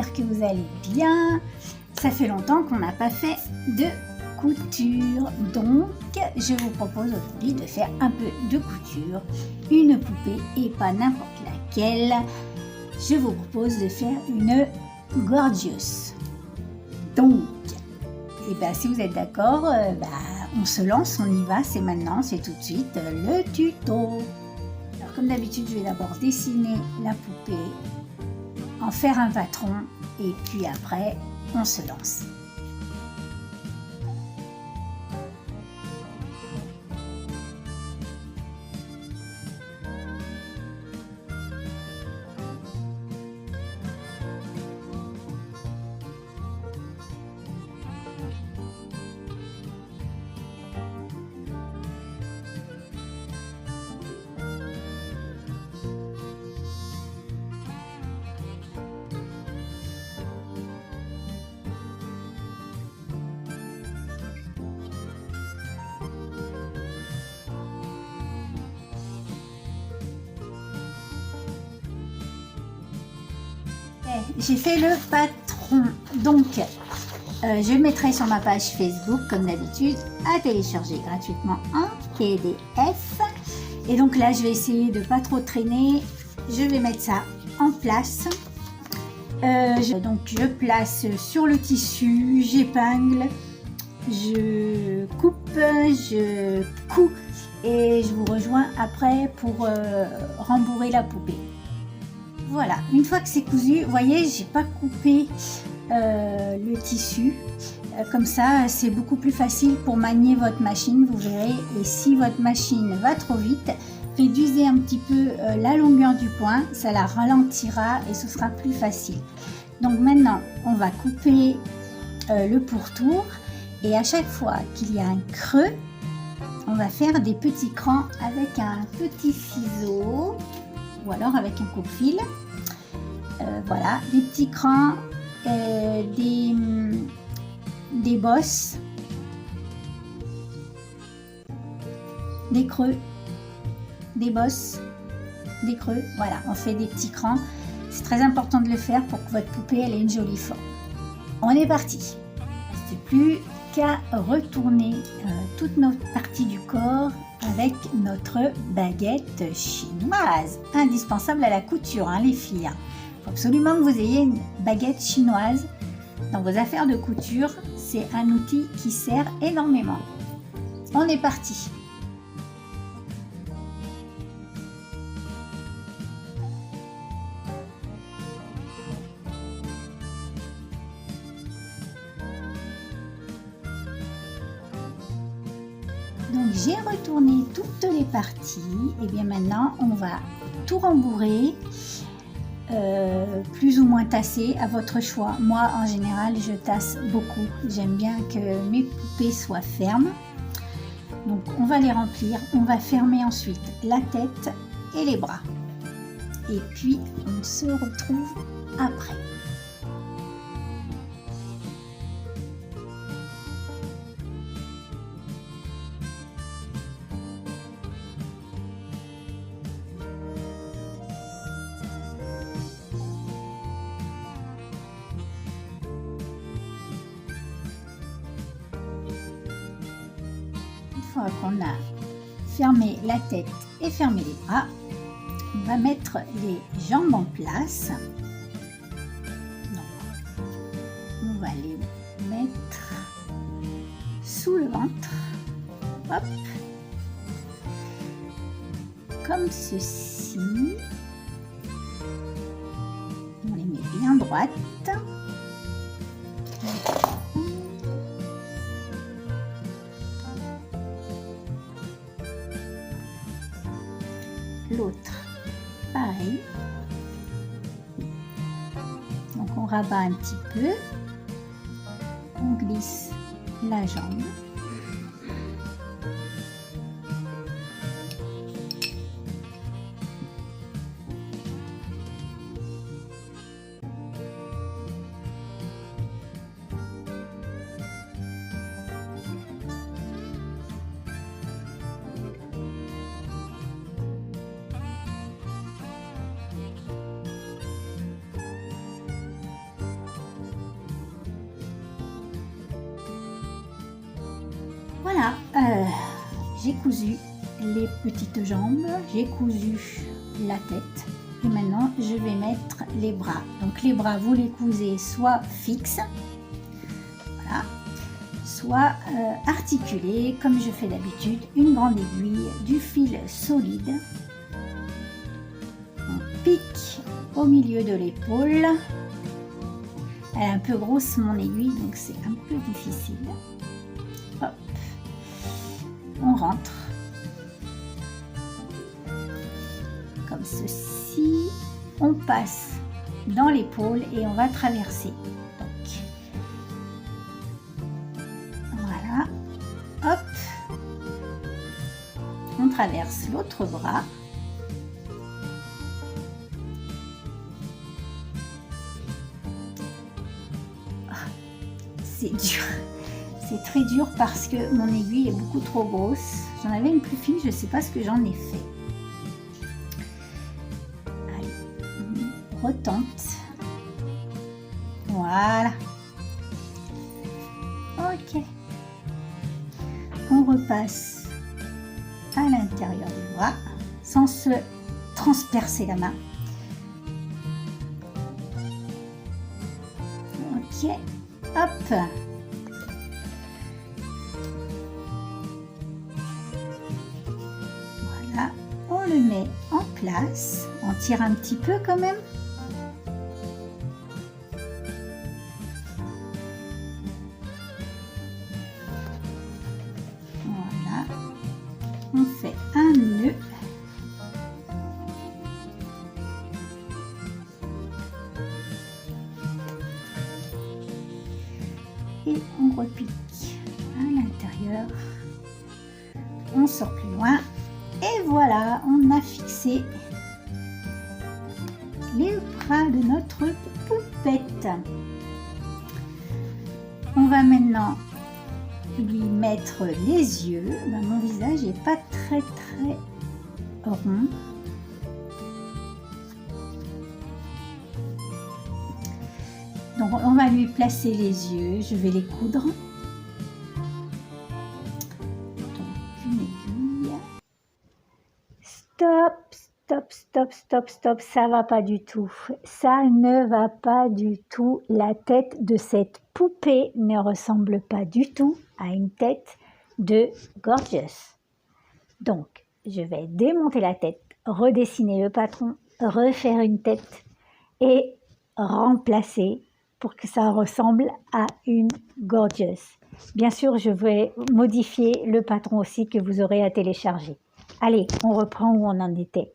j'espère que vous allez bien. Ça fait longtemps qu'on n'a pas fait de couture, donc je vous propose aujourd'hui de faire un peu de couture, une poupée et pas n'importe laquelle. Je vous propose de faire une Gorgeous. Donc, si vous êtes d'accord, on se lance, on y va, c'est maintenant, c'est tout de suite le tuto. Alors comme d'habitude, je vais d'abord dessiner la poupée, en faire un patron et puis après, on se lance. J'ai fait le patron, donc je le mettrai sur ma page Facebook comme d'habitude à télécharger gratuitement en PDF. Et donc là je vais essayer de pas trop traîner, je vais mettre ça en place. Donc je place sur le tissu, j'épingle, je coupe, je couds et je vous rejoins après pour rembourrer la poupée. Voilà, une fois que c'est cousu, vous voyez, j'ai pas coupé le tissu. Comme ça, c'est beaucoup plus facile pour manier votre machine, vous verrez. Et si votre machine va trop vite, réduisez un petit peu la longueur du point, ça la ralentira et ce sera plus facile. Donc maintenant, on va couper le pourtour et à chaque fois qu'il y a un creux, on va faire des petits crans avec un petit ciseau ou alors avec un coupe-fil. Voilà, des petits crans, des bosses, des creux, des bosses, des creux. Voilà, on fait des petits crans. C'est très important de le faire pour que votre poupée elle ait une jolie forme. On est parti. Il ne reste plus qu'à retourner toute notre partie du corps avec notre baguette chinoise, indispensable à la couture, hein, les filles. Il faut absolument que vous ayez une baguette chinoise dans vos affaires de couture, c'est un outil qui sert énormément. On est parti. Donc j'ai retourné toutes les parties et bien maintenant on va tout rembourrer, plus ou moins tasser à votre choix. Moi en général je tasse beaucoup, j'aime bien que mes poupées soient fermes. Donc on va les remplir, on va fermer ensuite la tête et les bras. Et puis on se retrouve après. Une fois qu'on a fermé la tête et fermé les bras, on va mettre les jambes en place. Donc, on va les mettre sous le ventre, hop, comme ceci. On les met bien droites. L'autre, pareil. Donc on rabat un petit peu, on glisse la jambe. Voilà, j'ai cousu les petites jambes, j'ai cousu la tête et maintenant je vais mettre les bras. Donc les bras, vous les cousez soit fixes, voilà, soit articulés comme je fais d'habitude, une grande aiguille, du fil solide, on pique au milieu de l'épaule. Elle est un peu grosse mon aiguille, donc c'est un peu difficile. Hop, on rentre comme ceci, on passe dans l'épaule et on va traverser. Donc voilà, hop, on traverse l'autre bras. C'est dur, c'est très dur parce que mon aiguille est beaucoup trop grosse. J'en avais une plus fine, je ne sais pas ce que j'en ai fait. Allez, on retente. Voilà. Ok. On repasse à l'intérieur du bras sans se transpercer la main. Ok. Hop, voilà, on le met en place, on tire un petit peu quand même. Voilà, on fait un nœud. Et on repique à l'intérieur, on sort plus loin et voilà, on a fixé les bras de notre poupette. On va maintenant lui mettre les yeux. Ben, mon visage n'est pas très rond. Donc on va lui placer les yeux, je vais les coudre. Donc une aiguille. Stop, stop, stop, stop, stop, ça va pas du tout. Ça ne va pas du tout. La tête de cette poupée ne ressemble pas du tout à une tête de Gorgeous. Donc je vais démonter la tête, redessiner le patron, refaire une tête et remplacer pour que ça ressemble à une Gorgeous. Bien sûr, je vais modifier le patron aussi que vous aurez à télécharger. Allez, on reprend où on en était.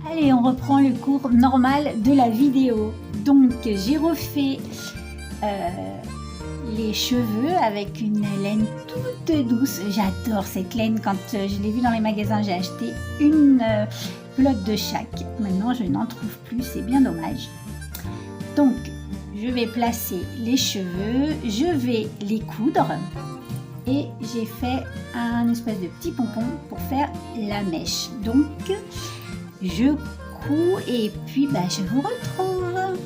Allez, on reprend le cours normal de la vidéo. Donc, j'ai refait les cheveux avec une laine toute douce. J'adore cette laine. Quand je l'ai vue dans les magasins, j'ai acheté une pelote de chaque. Maintenant, je n'en trouve plus, c'est bien dommage. Donc, je vais placer les cheveux, je vais les coudre et j'ai fait un espèce de petit pompon pour faire la mèche. Donc, je couds et puis je vous retrouve.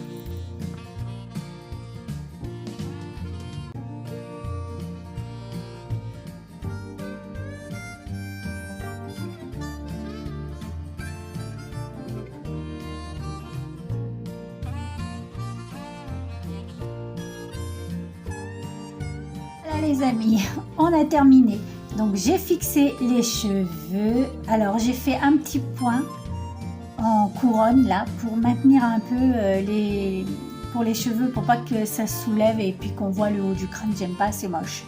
Voilà les amis, on a terminé. Donc j'ai fixé les cheveux. Alors j'ai fait un petit point en couronne là pour maintenir un peu pour les cheveux, pour pas que ça se soulève et puis qu'on voit le haut du crâne. J'aime pas, c'est moche.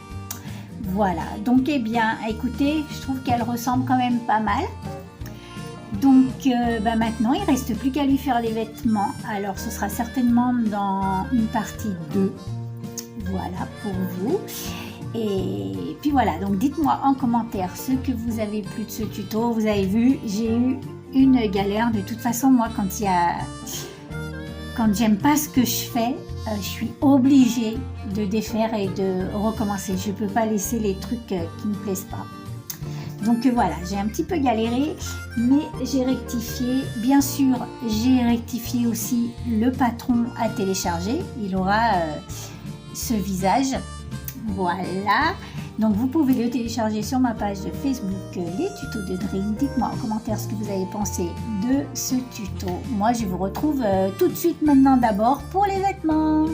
Voilà, donc eh bien écoutez, je trouve qu'elle ressemble quand même pas mal. Donc maintenant il ne reste plus qu'à lui faire les vêtements. Alors ce sera certainement dans une partie 2. Voilà pour vous. Et puis voilà, donc dites-moi en commentaire ce que vous avez plu de ce tuto. Vous avez vu, j'ai eu une galère. De toute façon, moi quand j'aime pas ce que je fais, je suis obligée de défaire et de recommencer. Je peux pas laisser les trucs qui me plaisent pas. Donc voilà, j'ai un petit peu galéré, mais j'ai rectifié. Bien sûr, j'ai rectifié aussi le patron à télécharger. Il aura ce visage. Voilà, donc vous pouvez le télécharger sur ma page de Facebook, les tutos de Dream. Dites-moi en commentaire ce que vous avez pensé de ce tuto. Moi, je vous retrouve tout de suite maintenant d'abord pour les vêtements.